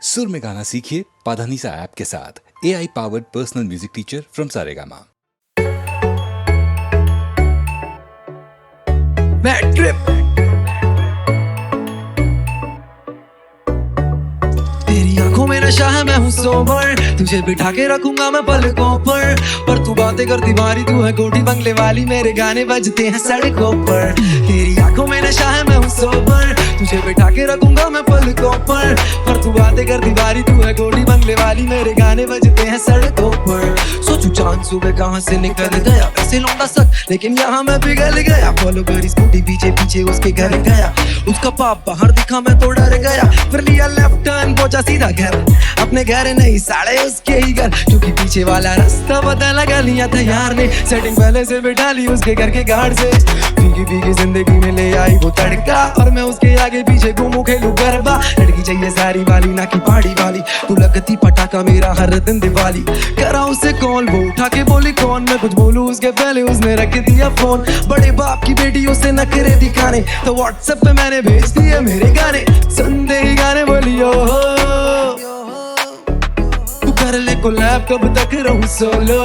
सुर में गाना सीखिए पाधानीसा ऐप के साथ। AI powered personal music teacher from Saregama. तेरी आंखों में नशा है, मैं हूँ सोबर, तुझे बिठा के रखूंगा मैं पलकों पर तू बातें करती भारी, तू है कोठी बंगले वाली, मेरे गाने बजते हैं सड़कों पर। तेरी आंखों में नशा है, मैं हूँ सोबर, तुझे बिठा के रखूंगा मैं पलकों पर तू बातें करती भारी, तू है कोठी बंगले वाली, मेरे गाने बजते हैं सड़कों पर। सोचू चांद सुबह कहाँ से निकल गया, वैसे लौंडा सक लेकिन यहाँ मैं पिघल गया। फॉलो करी स्कूटी पीछे पीछे उसके घर गया, उसका पाप बाहर दिखा मैं तो डर गया, फिर लिया लेफ्ट टर्न पहुंचा सीधा घर, अपने घर नहीं साड़े उसके ही घर, क्योंकि पीछे वाला रास्ता पता लगा लिया था यार ने, सेटिंग पहले से बिठा ली उसके घर के गार्ड से। भीगी भीगी जिंदगी में ले आई वो तड़का, और मैं उसके आगे पीछे घूमू खेलू गरबा। लड़की चाहिए सारी वाली ना की पहाड़ी वाली, तू लगती पटाखा मेरा हर दिन दिवाली। करा उसे कॉल, वो उठा के बोली कौन, मैं कुछ बोलूं उसके पहले उसने रख दिया फोन। बड़े बाप की बेटी उसे नखरे दिखाने, तो व्हाट्सएप पे मैंने भेज दिए मेरे गाने, सुनते ही गाने बोलियो तू कर ले कोलैब, कब तक रहूं सोलो।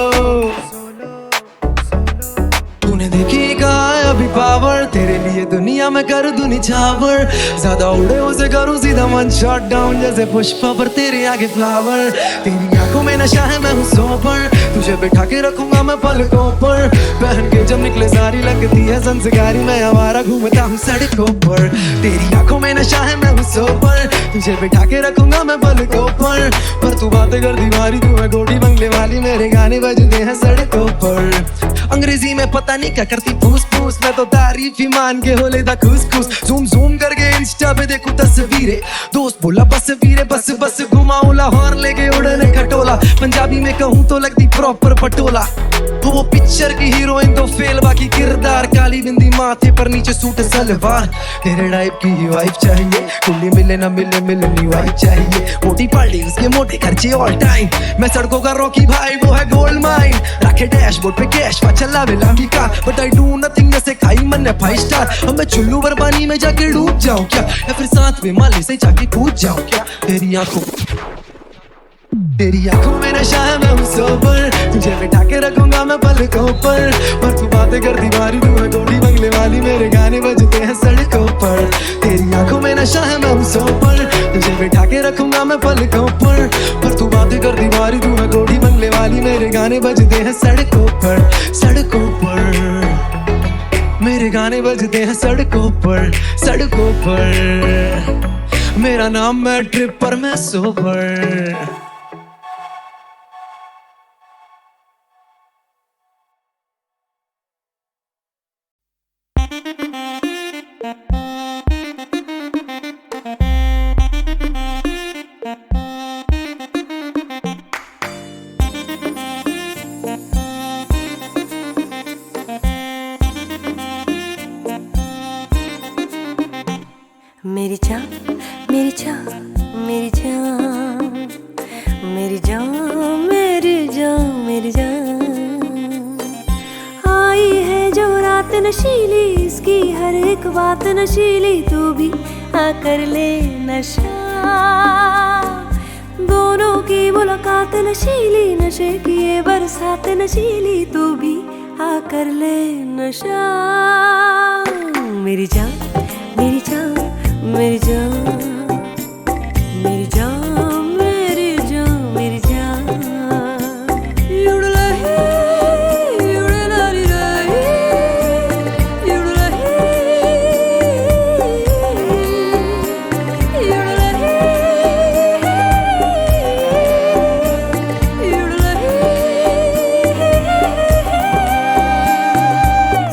तूने देखी कहा है अभी पावर, तेरे लिए दुनिया में कर दूं निछावर, ज्यादा उड़े उसे करूं सीधा वन शॉट डाउन, जैसे पुष्पा पर तेरे आगे फ्लावर। तेरी आंखों में नशा है, मैं हूँ सोबर, तुझे बिठा के रखूंगा मैं पलकों पर, पहन के जब निकले सारी लगती है संस्कारी, मैं आवारा घूमता हूँ सड़कों पर। तेरी आंखों में नशा है, मैं हूँ सोबर, तुझे बिठा के रखूंगा मैं पलकों पर तू बातें कर दीवारी, तू है कोठी बंगले वाली, मेरे गाने बजते हैं सड़कों पर। अंग्रेजी में पता नहीं क्या करती फूस फूस, मैं तो तारीफ ही मान के हो लेता खुश खुश, जूम जूम करके इंस्टा पे देखूं तस्वीरें, दोस्त बोला बस वीरे बस बस घुमाऊं लाहौर लेके उड़ने खटोला, पंजाबी में कहूं तो लगती प्रॉपर पटोला। वो पिक्चर की हीरोइन तो फेल, बाकी किरदार काली बिंदी माथे पर नीचे सूट सलवार। तेरे टाइप की ही वाइफ चाहिए, कुल्ली मिले ना मिले मिलनी वाइफ चाहिए, मोटी पार्टी उसके मोटे खर्चे ऑल टाइम, मैं सड़कों का रॉकी भाई वो है गोल्ड माइन, रखे डैशबोर्ड पे कैश चला वेला का, बट आई डू नथिंग जैसे खाई मन 5 स्टार। अब मैं चुल्लू पर पानी में जाके डूब जाऊं क्या, या फिर साथ में माले से जाके कूद जाऊं क्या। तेरी आंखों में नशा है, मैं हूँ सोबर, तुझे बिठा के रखूंगा मैं पलकों पर तू बातें करती भारी, तू है कोठी बंगले वाली, मेरे गाने बजते हैं सड़कों पर। तेरी आंखों में नशा है, मैं हूँ सोबर, तुझे बिठा के रखूंगा मैं पलकों पर तू बातें करती भारी, तू है कोठी बंगले वाली, मेरे गाने बजते हैं सड़कों पर। सड़कों पर मेरे गाने बजते हैं सड़कों पर, सड़कों पर मेरा नाम मैं ट्रिप पर मैं सोबर। मेरी जान मेरी जान मेरी जान मेरी जान मेरी जान मेरी जान, आई है जो रात नशीली, इसकी हर एक बात नशीली, तू भी आकर ले नशा, दोनों की मुलाकात नशीली, नशे की ये बरसात नशीली, तू भी आकर ले नशा। मेरी जान मेरी जान मेरी जान मेरी जान मेरी जान मेरी जान, युड़लही युड़लाली रही युड़लही युड़लही युड़लही,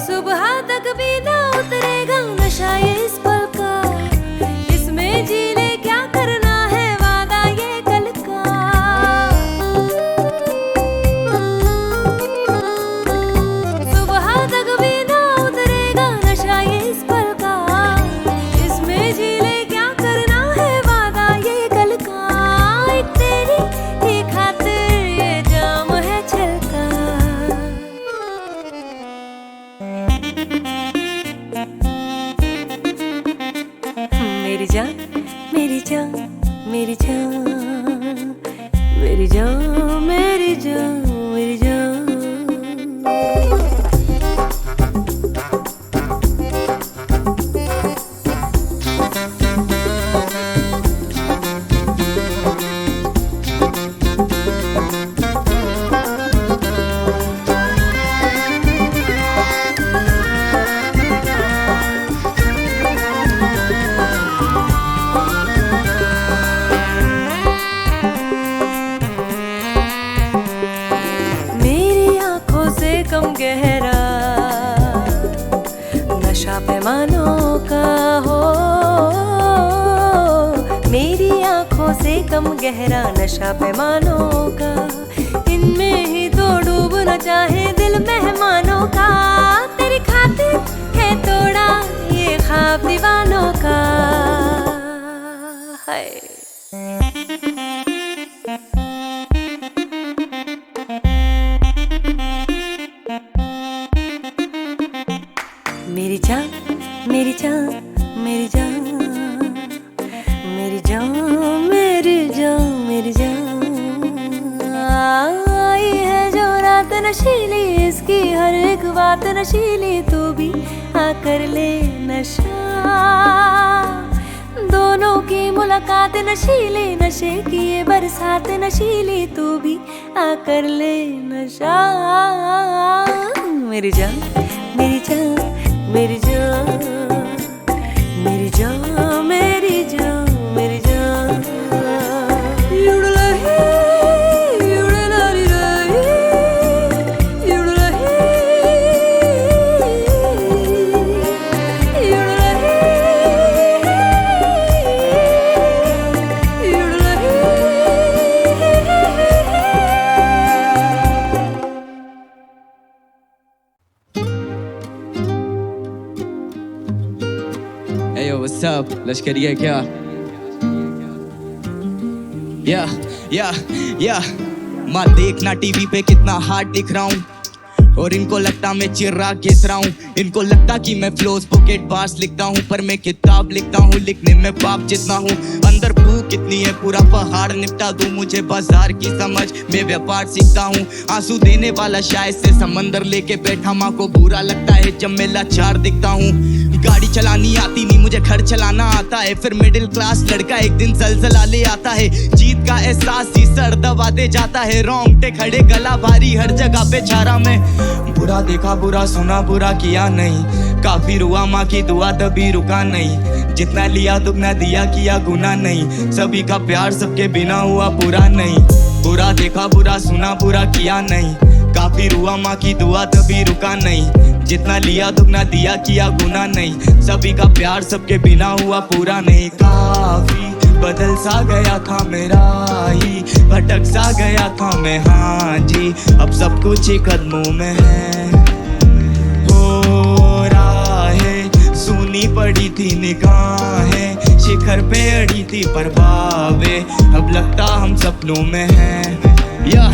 सुबह तक भी ना उतरेगा नशा ये इस पल का, इसमें जी मेरी जान मेरी जान मेरी जान। कम गहरा नशा पैमानों का हो, मेरी आंखों से कम गहरा नशा पैमानों का, इनमें ही तो डूबना चाहे दिल मेहमानों का। तेरी खातिर है तोड़ा ये ख्वाब दीवानों का है। मेरी जान मेरी जान मेरी जान मेरी जान मेरी जान मेरी जान। आई है जो रात नशीली, इसकी हर एक बात नशीली, तू भी आकर ले नशा। दोनों की मुलाकात नशीली, नशे की ये बरसात नशीली, तू भी आकर ले नशा। मेरी जान मेरी जान मेरी जान मेरी जान मेरी जान मेरी जान। युडलही युडलही युडलही युडलही युडलही। Hey yo, what's up? लश्करी है क्या? या माँ देखना टीवी पे कितना हार्ड दिख रहा हूँ, और इनको लगता मैं चिर्रा घिस रहा हूँ। इनको लगता कि मैं फ्लोज पॉकेट बार्स लिखता हूँ, पर मैं किताब लिखता हूँ, लिखने में बाप जितना हूँ। अंदर भूख कितनी है पूरा पहाड़ निपटा दूँ, मुझे बाजार की समझ मैं व्यापार सीखता हूँ। आंसू देने वाला शायद से समंदर लेके बैठा, माँ को बुरा लगता है जब मैं लाचार दिखता हूँ। गाड़ी चलानी आती नहीं मुझे, घर चलाना आता है, फिर मिडिल क्लास लड़का एक दिन जलजला ले आता है। जीत का एहसास ही सर दबा दे जाता है, रोंगटे खड़े गला भारी हर जगह पे छारा में। बुरा देखा बुरा सुना बुरा किया नहीं, काफी रुआ माँ की दुआ तभी रुका नहीं। जितना लिया दुगना दिया किया गुना नहीं, सभी का प्यार सबके बिना हुआ पूरा नहीं। बुरा देखा बुरा सुना बुरा किया नहीं, काफी रुआ माँ की दुआ तभी रुका नहीं। जितना लिया दुगना दिया किया गुना नहीं, सभी का प्यार सबके बिना हुआ पूरा नहीं। काफी बदल सा गया था मेरा ही, भटक सा गया था मैं, हाँ जी अब सब कुछ ही कदमों में है। हो राहें सुनी पड़ी थी निगाहें, शिखर पे अड़ी थी पर बावे, अब लगता हम सपनों में है। या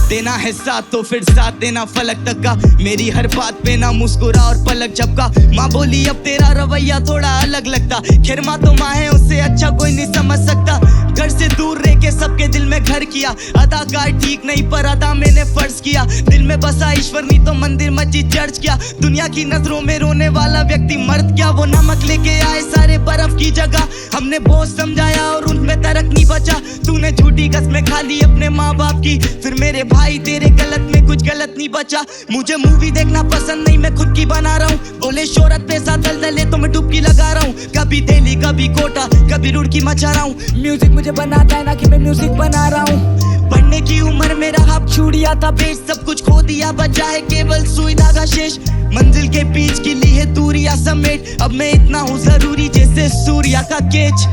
देना है साथ तो फिर साथ देना फलक तक का, मेरी हर बात पे ना मुस्कुरा और पलक झपका। माँ बोली अब तेरा रवैया थोड़ा अलग लगता, खैर माँ तो माँ है उससे अच्छा कोई नहीं समझ सकता। घर से दूर रह के सबके दिल में घर किया, अदाकार ठीक नहीं पर अदा मैंने फर्ज किया। दिल में बसा ईश्वर नहीं तो मंदिर मस्जिद चर्च किया, दुनिया की नजरों में रोने वाला व्यक्ति मर्द क्या। वो नमक लेके आए सारे बर्फ की जगह, हमने बोझ समझाया और उनमें तरक नहीं बचा। तूने झूठी कसमें खा ली अपने माँ बाप की, फिर मेरे भाई तेरे गलत में कुछ गलत नहीं बचा। मुझे मूवी देखना पसंद नहीं मैं खुद की बना रहा हूँ, बोले शोहरत पैसा दलदले तो मैं डुबकी लगा रहा हूँ। कभी दिल्ली कभी कोटा कभी रुड़की मचा रहा हूँ, म्यूजिक मुझे बनाता है ना कि मैं म्यूजिक बना रहा हूँ। पढ़ने की उम्र में रहा छूड़िया था बेच, सब कुछ खो दिया बचा है केवल सुई धागा शेष। मंजिल के बीच की ली है दूरिया समेट, अब मैं इतना हूँ जरूरी जैसे सूर्या का केच।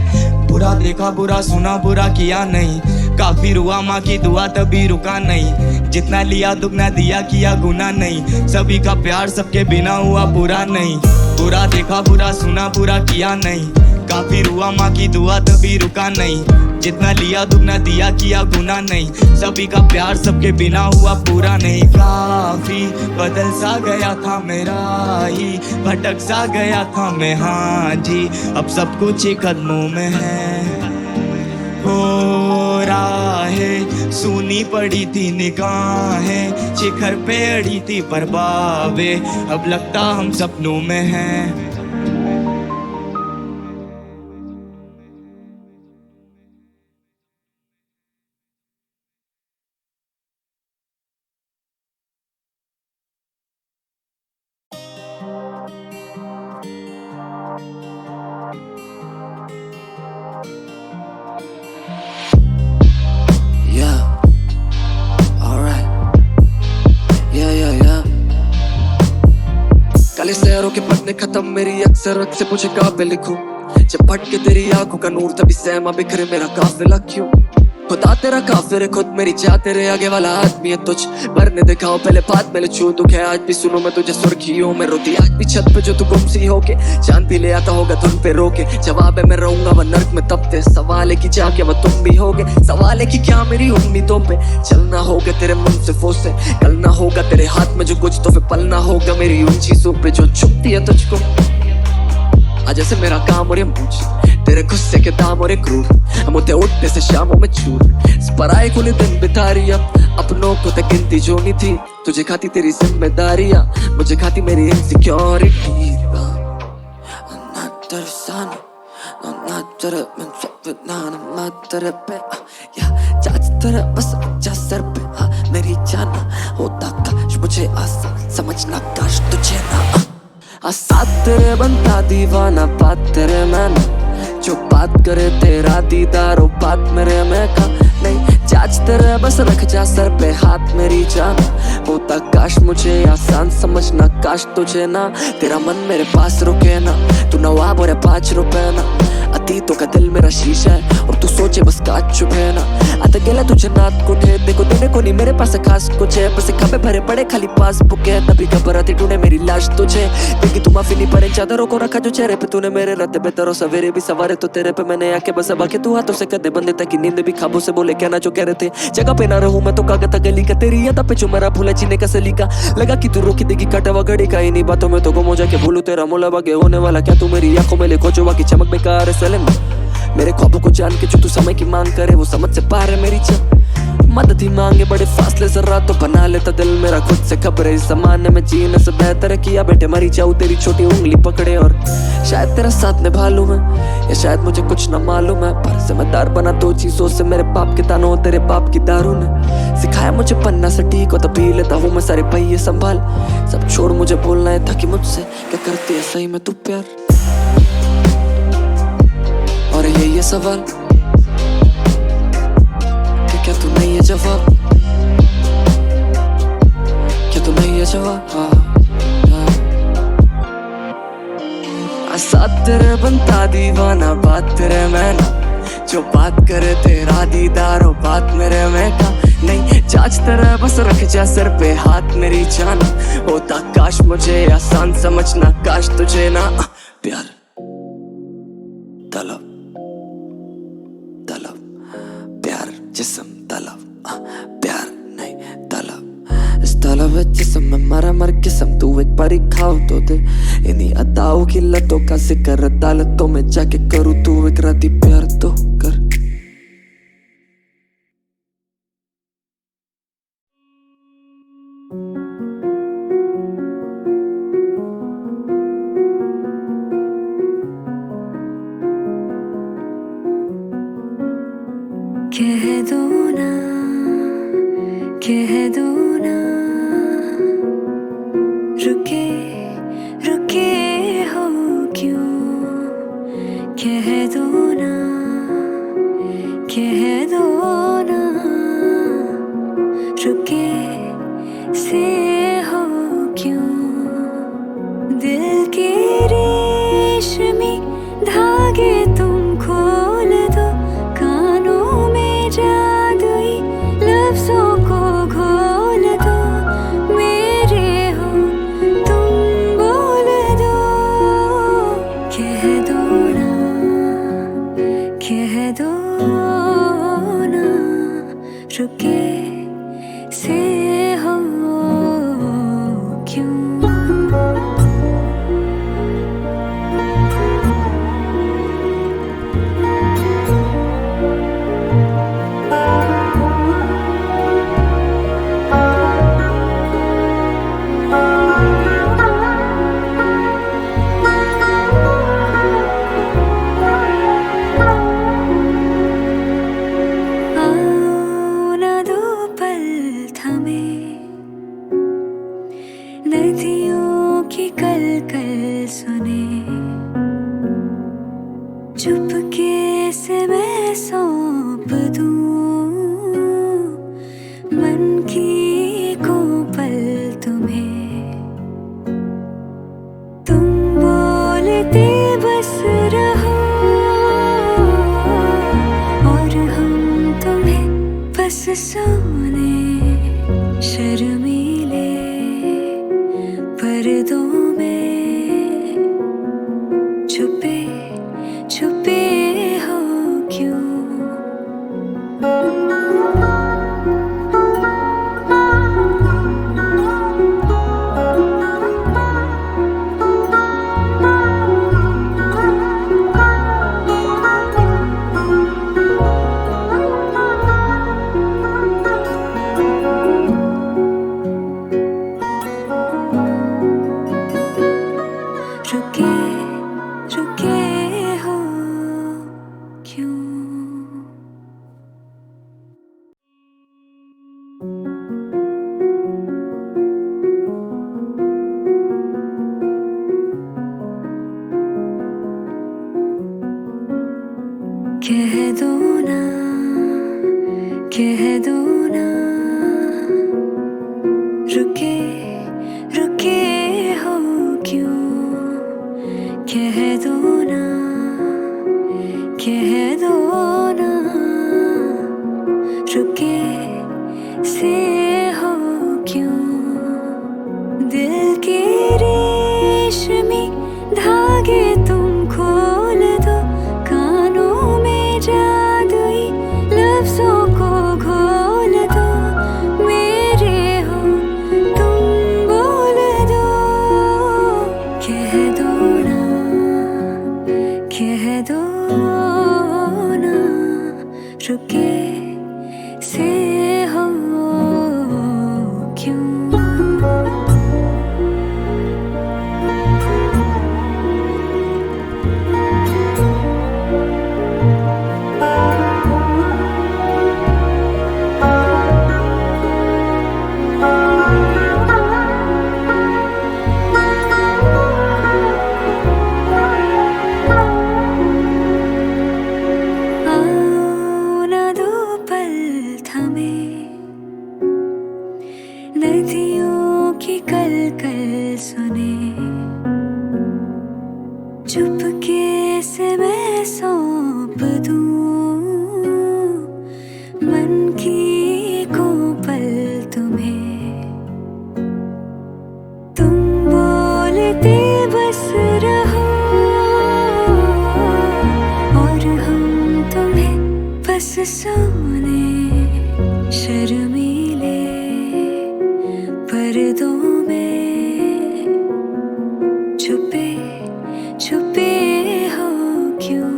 बुरा देखा बुरा सुना बुरा किया नहीं, काफी रुआ माँ की दुआ तभी रुका नहीं। जितना लिया दुगना दिया किया गुना नहीं, सभी का प्यार सबके बिना हुआ पूरा नहीं। बुरा देखा बुरा सुना बुरा किया नहीं, काफी रुआ माँ की दुआ तभी रुका नहीं। जितना लिया दुगना दिया किया गुना नहीं, सभी का प्यार सबके बिना हुआ पूरा नहीं। काफी बदल सा गया था मेरा ही, भटक सा गया था मैं, हाँ जी अब सब कुछ ही कदमों में है। सूनी पड़ी थी निगाहें, शिखर पे अड़ी थी पर बावे, अब लगता हम सपनों में हैं। काले शहरों के पन्ने खत्म मेरी अक्सरत से पूछे कहाँ पे लिखूं, जब भटके तेरी आंखों का नूर तभी सहमा बिखरे मेरा काफिला क्यों। खुदा तेरा काफिर है खुद मेरी चाह तेरे आगे वाला आदमी है तुझ भरने दिखाओ पहले बात में छू दुख है आज भी सुनो मैं तुझे सुर्खियों में रोती आज भी छत पे जो तू गुम सी होके चांद भी ले आता होगा धुन पे रोके। जवाब है मैं रहूंगा वह नर्क में तब ते, सवाल है कि चाह क्या वह तुम भी होगे, सवाल है कि क्या मेरी उम्मीदों पे चलना होगा तेरे मुंह से फोस से, कलना होगा तेरे हाथ में जो कुछ तो फिर पलना होगा मेरी उन चीजों पे जो छुपती है तुझको। आज ऐसे मेरा काम और ये मूछ तेरे गुस्से के दाम और एक क्रूर, हम उठे उठने से शामों में चूर पराए खुले दिन बिता रही अपनों को तक गिनती जो नहीं थी, तुझे खाती तेरी जिम्मेदारियां मुझे खाती मेरी इनसिक्योरिटी। बस अच्छा सर पे मेरी जाना होता काश मुझे आसान समझना काश तुझे ना साथ तेरे बनता दीवाना बात तेरे मैंने जो बात करे तेरा दीदार बात मेरे में का नहीं जाच तेरे बस रख जा सर पे हाथ मेरी जान होता काश मुझे आसान समझना काश तुझे ना तेरा मन मेरे पास रुके ना तू नवाब और 5 रुपए ना अतीतों का दिल मेरा शीशा है और तू सोचे बस काच चुपे ना आता गेला तुझे नात कुठे देखो देने को नहीं मेरे पास खास कुछ है बस खबे भरे पड़े खाली पास बुके तभी खबर आती ढूंढे मेरी लाश तुझे देखी तू माफी नहीं पड़े चादरों को रखा जो चेहरे पे तूने मेरे रात बेहतर सवेरे भी सवारे तो तेरे पे मैंने आके बस अब आके तू हाथों से कदे बंदे तक नींद भी खाबों से बोले क्या ना जो कह रहे थे जगह पे ना रहूं मैं तो कागज गली का तेरी याद पे जो मेरा भूला जीने का सलीका लगा कि तू रोकी देगी कटवा घड़ी का इन्हीं बातों में तो गुम हो जाके भूलू तेरा मोला बागे होने वाला क्या तू मेरी आंखों में ले खोचो की चमक बेकार है सलेम मेरे ख्वाबों को जान के जो तू समय की मांग करे वो समझ से पार है मेरी चाह मदद ही मांगे बड़े फासले से रात तो बना लेता दिल मेरा खुद से खबर है इस जमाने में जीने से बेहतर है किया बेटे मरी जाऊं तेरी छोटी उंगली पकड़े और शायद तेरा साथ निभा लूं मैं या शायद मुझे कुछ ना मालूम है पर जिम्मेदार बना 2 चीजों से मेरे बाप के तानों तेरे बाप की दारू ने सिखाया मुझे पन्ना से ठीक हो तभी लेता हूँ मैं सारे पहिए संभाल सब छोड़ मुझे बोलना है था कि मुझसे क्या करती है सही में तू प्यार और ये सवाल कि क्या तू नहीं है जवाब क्या तू नहीं है जवाब साथ तेरे बनता दीवाना बात तेरे में ना जो बात करे तेरा दीदार हो बात मेरे में का नहीं जाच तेरा बस रख जा सर पे हाथ मेरी जाना होता काश मुझे आसान समझना काश तुझे ना प्यार तलब प्यार जिस्म तलब प्यार नहीं तलब इस तलब है जिस्म में मरा मर किस्म तू एक बारी खाओ तो दे इन्हीं अदाओं की लतों का जिक्र अदालतों में जाके करूँ तू एक राती प्यार तो कर कह दो ना रुके रुके हो क्यों कह दो ना रुके से हो क्यों दिल के रेशमी धागे तुम खोल दो कानों में जादुई लफ्जों को घोल दो मेरे हो तुम बोल दो कह दो ना रुके से हो क्यों सौंप दूं मन की को पल तुम्हें। तुम बोलते बस रहो और हम तुम्हें बस सुने। शर्मीले पर्दों में छुपे छुपे हो क्यों। रुके रुके हो क्यों। कह दो ना कह दो ना रुके रुके हो क्यों। कह दो ना कह दो ना रुके से हो क्यों। दिल के रेशमी धागे तुम खोल दो कानों में जादुई लफ्जों को घोल दो। मेरे हो तुम बोल दो कह दो ना कह दो ना रुके से हो क्यों। आओ ना दो पल थमे नदियों की कल कल सुने। चुपके से मैं सौंप दूं मन की को पल तुम्हें। तुम बोलते बस रहो और हम तुम्हें बस सुने। शर्मीले पर्दों में छुपे छुपे हो क्यों।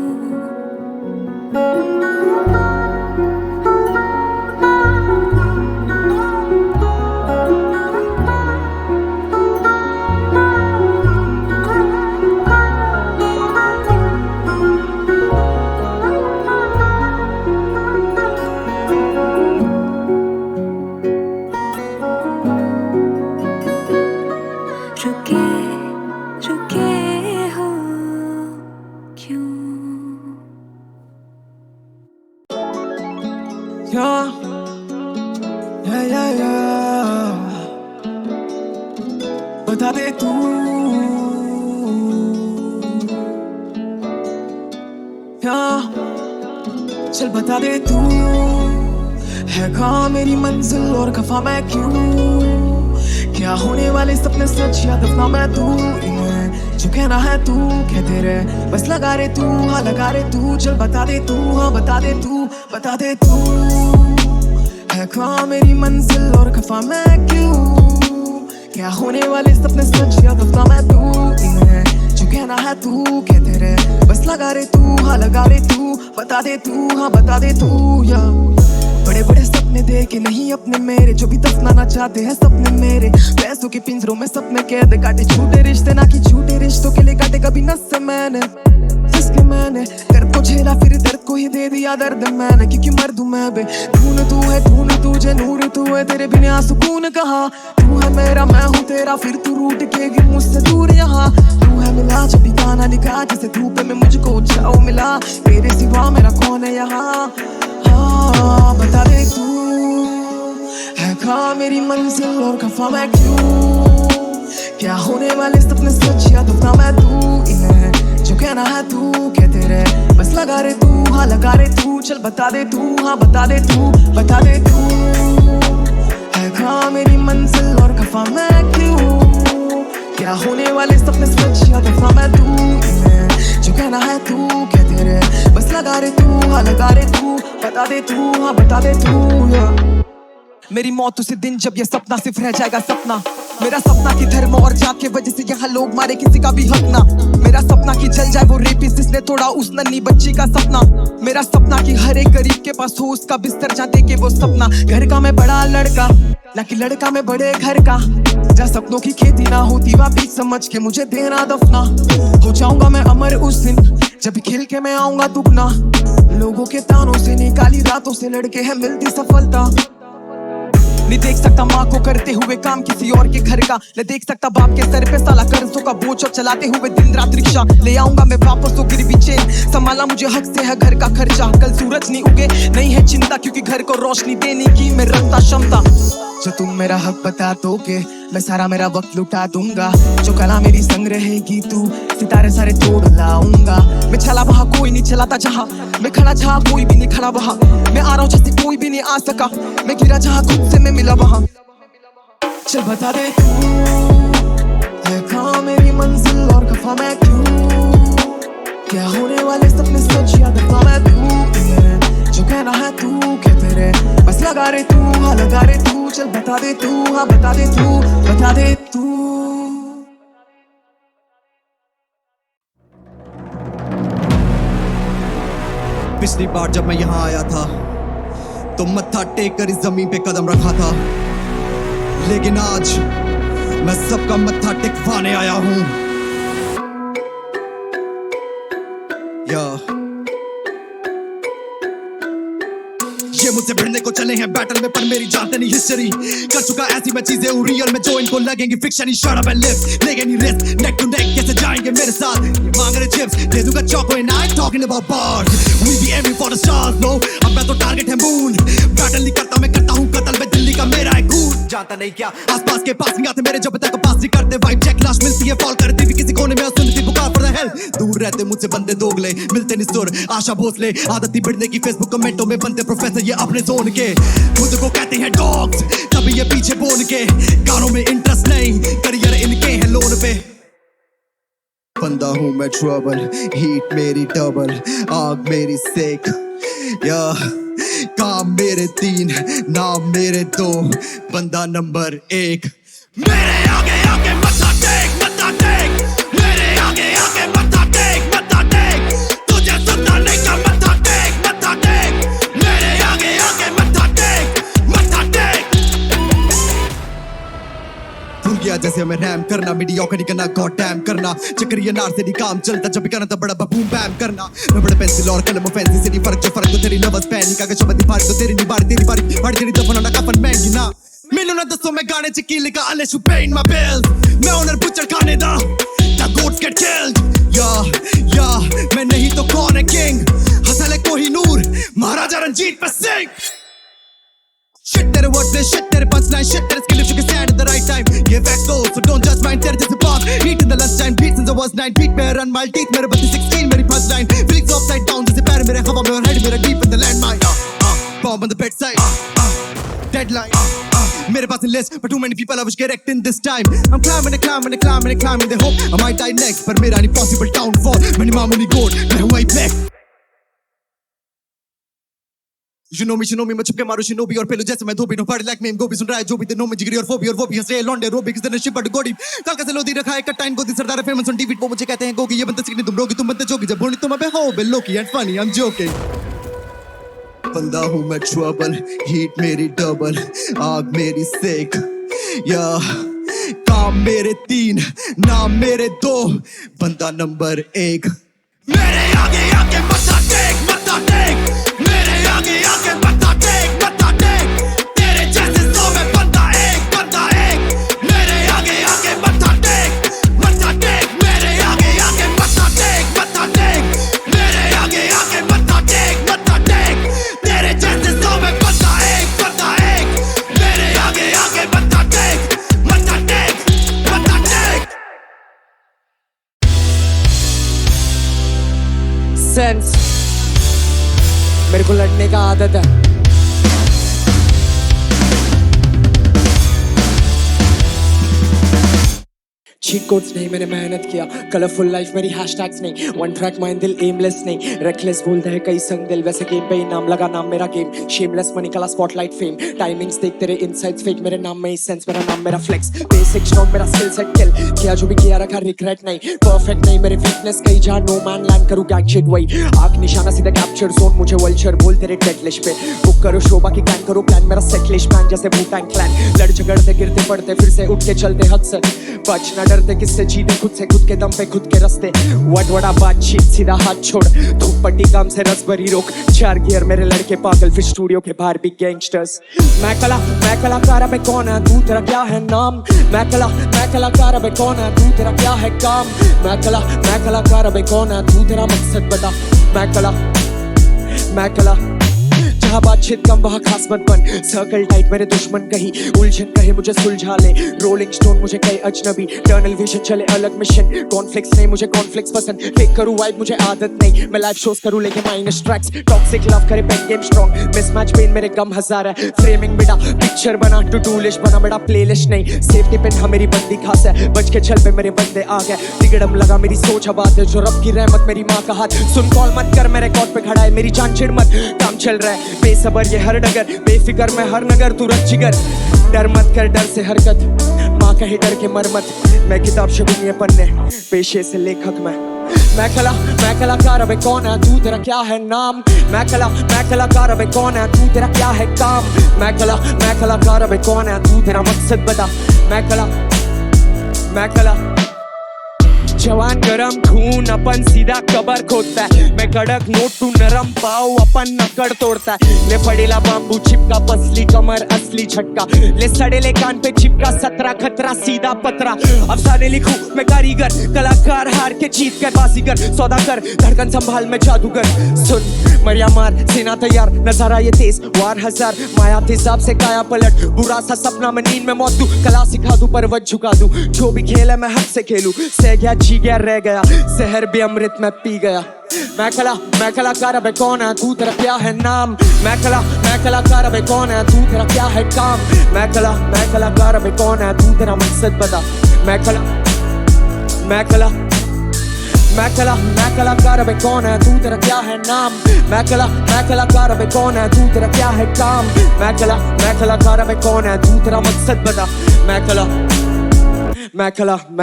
रुके रुके हो क्यों। बता दे तू चल बता दे तू है कहाँ मेरी मंजिल और खफा मैं क्यों। क्या होने वाले सपने सच या दफना मैं तू। इन्हें जो कहना है तू कहते रहे बस लगा रे तू हाँ लगा रे तू। चल बता दे तू हाँ बता दे तू बता दे तू है कहाँ मेरी मंजिल और खफा मैं क्यों। क्या होने वाले सपने सच या दफना मैं तू। इन्हें जो कहना है तू कहते रहे बस लगा रे तू हाँ लगा रे तू बता दे तू हाँ बता दे तू। या बड़े बड़े सपने देखे नहीं अपने मेरे जो भी दफनाना चाहते हैं सपने मेरे। पैसों के पिंजरों में सपने कैद काटे झूठे रिश्ते ना कि झूठे रिश्तों के लिए काटे कभी नस से मैंने जिसके मैंने दर्द को झेला फिर दर्द को ही दे दिया दर्द मैंने। क्योंकि मर्द हूँ मैं बे धून तू है धून तुझे नूर तू है तेरे बिना सुकून कहाँ। तू है मेरा मैं हूँ तेरा फिर तू रूठ के गिर मुझसे दूर यहाँ। तू है मिला जब भी गाना लिखा जिसे धूप में मुझको छाओ मिला तेरे सिवा मेरा कौन है यहाँ। मेरी मंजिल और खफा मैं क्यों? क्या होने वाले सपने सच या दफना मैं तू इन्हें जो कहना है तू कहते रहे, बस लगा रे तू, हाँ लगा रे तू, चल बता दे तू, हाँ बता दे तू, बता दे तू। है कहाँ मेरी मंजिल और खफा मैं क्यों? क्या होने वाले सपने सच या दफना मैं तू इन्हें जो कहना है तू कहते रहे, बस लगा रे तू, हाँ लगा रे तू, बता दे तू, हाँ बता दे तू। मेरी मौत उसी दिन जब ये सपना सिर्फ रह जाएगा सपना, मेरा सपना की धर्म और जात के वजह से यहाँ लोग मारे किसी का भी हक ना, मेरा सपना की जल जाए वो रेपिस्ट जिसने तोड़ा उस नन्ही बच्ची का सपना, मेरा सपना की हर एक गरीब के पास हो उसका बिस्तर जहाँ देखे वो सपना, घर का मैं बड़ा लड़का ना कि लड़का मैं बड़े घर का, जहाँ सपनों की खेती ना होती वहाँ बीच समझ के मुझे देना दफना, हो जाऊंगा मैं अमर उस दिन जब खेल के मैं आऊंगा दुगना, लोगों के तानों से निकाली रातों से लड़के हैं मिलती सफलता, नहीं देख सकता माँ को करते हुए काम किसी और के घर का, नहीं देख सकता बाप के सर पे साला कर्जों का बोझ और चलाते हुए दिन रात रिक्शा, ले आऊंगा मैं वापस वो गिरवी चेन, संभाला मुझे हक से है घर का खर्चा, कल सूरज नहीं उगे नहीं है चिंता क्योंकि घर को रोशनी देने की मैं रखता क्षमता, जो तुम मेरा हक बता दोगे मैं सारा मेरा वक्त लुटा दूंगा, जो कला मेरी संग रहेगी तू सितारे सारे तोड़ लाऊंगा, मैं चला वहाँ कोई नहीं चलाता जहाँ, मैं खड़ा जहाँ कोई भी नहीं खड़ा वहाँ, मैं आ रहा हूँ जैसे कोई भी नहीं आ सका, मैं गिरा जहाँ खुद से मैं मिला वहाँ, चल बता दे तू है कहाँ मेरी मंजिल और खफा मैं क्यों? क्या होने वाले सपने सच या दफा मैं तू, जो कहना है तू कहते रहे, बस लगा रे तू, हाँ लगा रे तू, चल बता दे तू, हाँ बता दे तू, बता दे तू। पिछली बार जब मैं यहाँ आया था तो मत्था टेक कर इस जमीन पे कदम रखा था, लेकिन आज मैं सबका मत्था टेकवाने आया हूँ। ये मुझसे भिड़ने को चले हैं बैटल में पर मेरी जानते नहीं हिस्ट्री, कर चुका ऐसी मैं चीजें हूँ रियल में जो इनको लगेंगी fiction he, shut up and live लेंगे नहीं रिस्क, नेक टू नेक कैसे जाएंगे मेरे साथ, ये मांग रहे चिप्स दे दूंगा चौको and I talking about bars, we be aiming for the stars no, अब मैं तो टारगेट है मून, बैटल नहीं करता मैं करता हूँ कत्ल में दिल्ली का मेरा है खून, जानता नहीं क्या आसपास के पास नहीं आते मेरे जब तक पास नहीं करते, वाइब चेक लाश मिलती है फॉल करती भी किसी कोने में सुनती पुकार फॉर द हेल, दूर रहते मुझसे बंदे दोगले मिलते नहीं सुर आशा भोसले, आदत ही भिड़ने की फेसबुक कमेंटों में बनते प्रोफेसर ये अपने जोन के, खुद को कहते हैं डॉग्स तभी ये पीछे बोल के, गानों में इंटरेस्ट नहीं करियर इनके है लोन पे, बंदा हूँ मैं ट्रबल, हीट मेरी डबल, आग मेरी सेक, या काम मेरे 3 नाम मेरे 2, बंदा नंबर 1, मेरे आगे आगे मत्था टेक, मेरे आगे आगे मत्था टेक, तुझे सुनना नहीं क्या मत्था टेक, मेरे आगे आगे मत्था टेक, भूल गया जैसे हमें रैम करना, मीडियोक्रिटी करना, गॉड डैम करना, चक्रिया नार से नहीं काम चलता, जब भी करना था बड़ा बूम बैम करना, रबड़ पेंसिल और कलम फैंसी से नहीं फर्क, जो फर्क तो तेरी लवर्स पैनी कागज बंदी फाड़ तो तेरी नहीं बारी तेरी बारी हर तेरी दफन ना कफन महंगी ना, मिलो ना दसो मैं गाने च की लिखा unless you paying my bills, मैं ओनर बुचर खाने दा the goats get killed, या मैं नहीं तो कौन है किंग, हसल है कोहिनूर महाराजा रंजीत पर सिंह, shit तेरे words play shit तेरे punchline shit तेरे skill if you can stand at the right time, ये facts though so don't judge mine तेरे जैसे pop eat in the lunch time beat since I was 9 beat में run my teeth मेरे बत्ती 16 मेरी punchline feelings upside down जैसे पैर मेरे हवा में और head मेरा deep in the landmine, bomb on the bedside, deadline, मेरे पास list but too many people I wish correct in this time, I'm climbing and climbing and climbing and climbing, they hope I might die next पर मेरा नहीं possible downfall, मैंने मामूली गोट मैं हूँ back, you know me मैं छुपके मारू शिनोबी और पेलो जैसे मैं धोबी नो पढ़ लाइक में गोभी सुन रहा है जो भी दिनों में जिगरी और फोबी और वो भी हंस रहे लौंडे रोबी किस दिन शिप बट गोडी कल कैसे लोदी रखा है कटाइन गोदी सरदार फेमस ऑन टीवी वो मुझे कहते हैं गोगी ये बनते सिकनी तुम रोगी तुम बनते जोगी जब बोनी तुम अबे हो बे लोकी and funny I am joking, बंदा हूँ मैं ट्रबल, हीट मेरी डबल, आग मेरी सेक, या काम मेरे 3 नाम मेरे 2, बंदा नंबर 1, मेरे आगे आगे मत्था टेक, मेरे आगे आगे मत्था टेक, तेरे जैसे 100 में बंदा एक, मेरे आगे आगे मत्था टेक, मेरे आगे आगे मत्था टेक, मेरे आगे आगे मत्था टेक, तेरे जैसे 100 में बंदा एक, मेरे आगे आगे आदत है। चीट कोड्स नहीं, मैंने मेहनत किया। कलरफुल लाइफ मेरी हैशटैग्स नहीं, वन ट्रैक माइंड दिल एमलेस नहीं। रेकलेस बोलते हैं कई संग दिल, वैसे गेम पे ही नाम लगा, नाम मेरा गेम। शेमलेस मनी कला स्पॉटलाइट फेम, टाइमिंग्स देख तेरे इनसाइट्स फेक। मेरे नाम में ही सेंस, मेरा नाम मेरा फ्लेक्स। बेसिक स्ट्रॉन्ग मेरा स्किल सेट किल किया, जो भी किया रखा रिग्रेट नहीं। परफेक्ट नहीं मेरे वीकनेस कहीं, जहाँ नो मैन लैंड करूँ गैंग शिट वही। आंख निशाना सीधा कैप्चर जोन, मुझे वल्चर बोल तेरे डेड लिस्ट पे। बुक करो शो बाकी कैन करो प्लान, मेरा सेट लिस्ट मैन जैसे भूटान क्लैन। लड़ झगड़ते गिरते पड़ते फिर से उठ के चलते हद से, बच ना डरते किससे जीते खुद से, खुद के दम पे खुद के रास्ते। वड़ा बातचीत सीधा हाथ छोड़, धूप पट्टी काम से रस भरी रोक। 4 गियर मेरे लड़के पागल, फिर स्टूडियो के बाहर भी गैंगस्टर्स। मैं कलाकार अब कौन है तू, तेरा क्या है नाम? मैं कलाकार अब कौन है तू, तेरा क्या है काम? मैं कलाकार अब कौन है तू, तेरा मकसद बता। मैं कला जहाँ बातचीत कम वहाँ खास मत बन। सर्कल टाइट मेरे दुश्मन कहीं, उलझन कहे मुझे सुलझा ले। रोलिंग स्टोन मुझे कहे अजनबी, टर्नल विजन चले अलग मिशन। कॉन्फ्लिक्ट्स नहीं मुझे कॉन्फ्लिक्ट्स पसंद, फेक करूँ वाइब मुझे आदत नहीं। मैं लाइव शोज करूँ लेके माइनस ट्रैक्स, टॉक्सिक लव करे pain game strong. Mismatch pain मेरे गम हजार है, फ्रेमिंग बेटा पिक्चर बना टू डू लिस्ट बना, मेरा प्लेलिस्ट नहीं। सेफ्टी पिन हाँ मेरी बंदी खास है, बच के चल पे मेरे बंदे आ गए। तिगड़म लगा मेरी सोच अब आते, जो रब की रहमत मेरी माँ का हाथ। सुन कॉल मत कर मेरे कॉट पे खड़ा है, मेरी जान चिड़ मत, काम चल रहा है बेसबर ये हर डगर। बेफिकर में हर नगर तू रख जिगर, डर मत कर डर से हरकत। माँ कहे डर के मर मत, मैं किताब से दुनिया पन्ने, पेशे से लेखक मैं कलाकार अब कौन है तू, तेरा क्या है नाम? मैं कलाकार अब कौन है तू, तेरा क्या है काम? मैं कलाकार अब कौन है तू, तेरा मकसद बता। मैं कला जवान गरम खून अपन सीधा कबर खोदता है। मैं कड़क नोट तू नरम पाव अपन नकड़ तोड़ता है। ले पड़ेला बांबू चिपका पसली कमर असली झटका, ले सड़ेले कान पे चिपका 17 खतरा सीधा पतरा। अफसाने लिखूं मैं कारीगर, कलाकार हार के जीत कर बाजीगर। सौदा कर धड़कन संभाल मैं जादूगर। सुन मरिया मार सेना तैयार, नजारा ये तेज वार हजार। माया तेजाब से काया पलट, बुरा सा सपना में नींद में मौत दूं। कला सिखा दूं पर्वत झुका दूं, जो भी खेल है मैं हक से खेलूं। सह गया जी गया रह गया, जहर भी अमृत में पी गया। मैं कलाकार अब कौन है तू, तेरा क्या है नाम? मैं कलाकार अब कौन है तू, तेरा क्या है काम? मैं कलाकार अब कौन है तू, तेरा मकसद बता। मैं कलाकार अब कौन है तू, तेरा क्या है नाम? मैं कलाकार अब कौन है तू, तेरा क्या है काम? मैं कलाकार अब कौन है तू, तेरा मकसद बता। मैं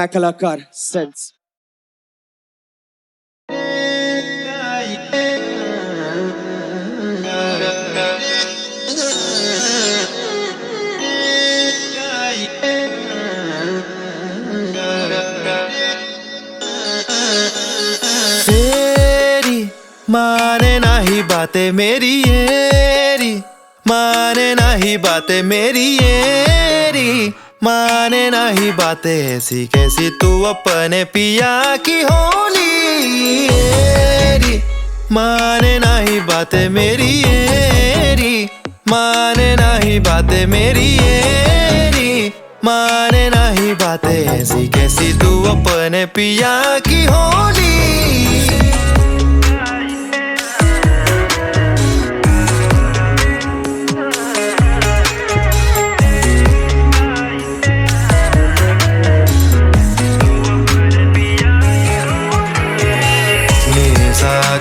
कलाकार सेंस। माने नाही बातें मेरी येरी, माने नाही बातें मेरी येरी, माने नाही बातें ऐसी कैसी तू अपने पिया की होली येरी। माने नाही बातें मेरी येरी, माने नाही बातें मेरी येरी, माने नाही बातें ऐसी कैसी तू अपने पिया की Holi.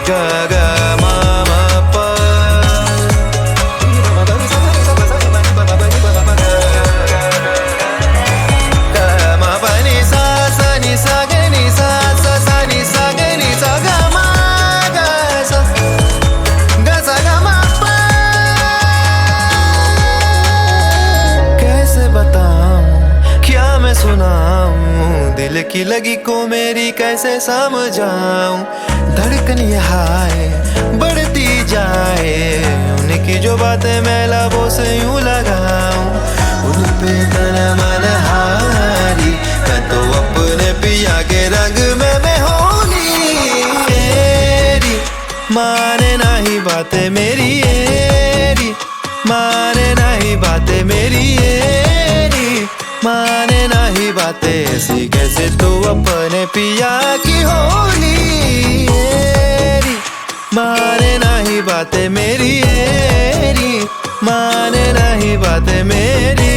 Ga ga ma ma pa, ga ma pa ni sa ga ni sa ni sa ga ni sa ga ma sa ga ma pa। कैसे बताऊं क्या मैं सुनाऊं, दिल की लगी को मेरी कैसे समझाऊं। धड़कन ये हाय बढ़ती जाए, उनकी जो बातें मैं लबों से यूं लगाऊं। उन पे तन मन हारी, मैं तो अपने पिया के रंग में मैं होली तेरी। माने नहीं बातें मेरी येरी, माने नहीं बातें मेरी येरी, माने नहीं बातें ऐसी कैसे तू अपने पिया की होली येरी। माने नहीं बातें मेरी, माने नहीं बातें मेरी।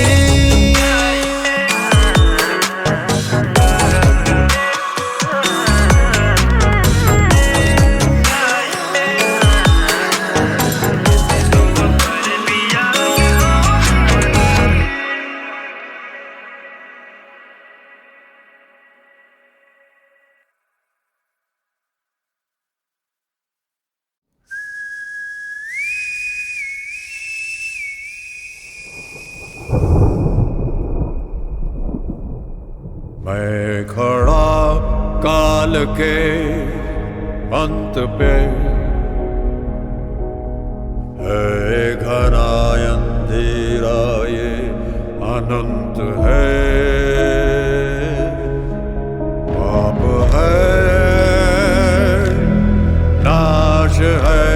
मैं खड़ा काल के अंत पे, है घना अंधेरा ये अनंत है। पाप है, नाश है,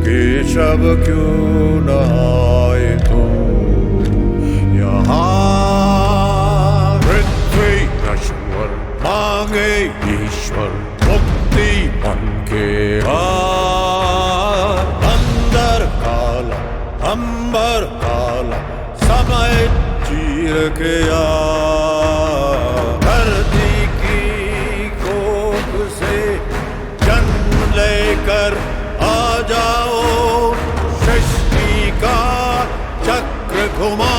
केशव क्यों न आए तुम पृथ्वी नश्वर मांगे ईश्वर मुक्ति मन के अंदर काला अंबर काला समय चीर के धरती की कोख से जन्म लेकर आ जाओ, सृष्टि का चक्र घुमा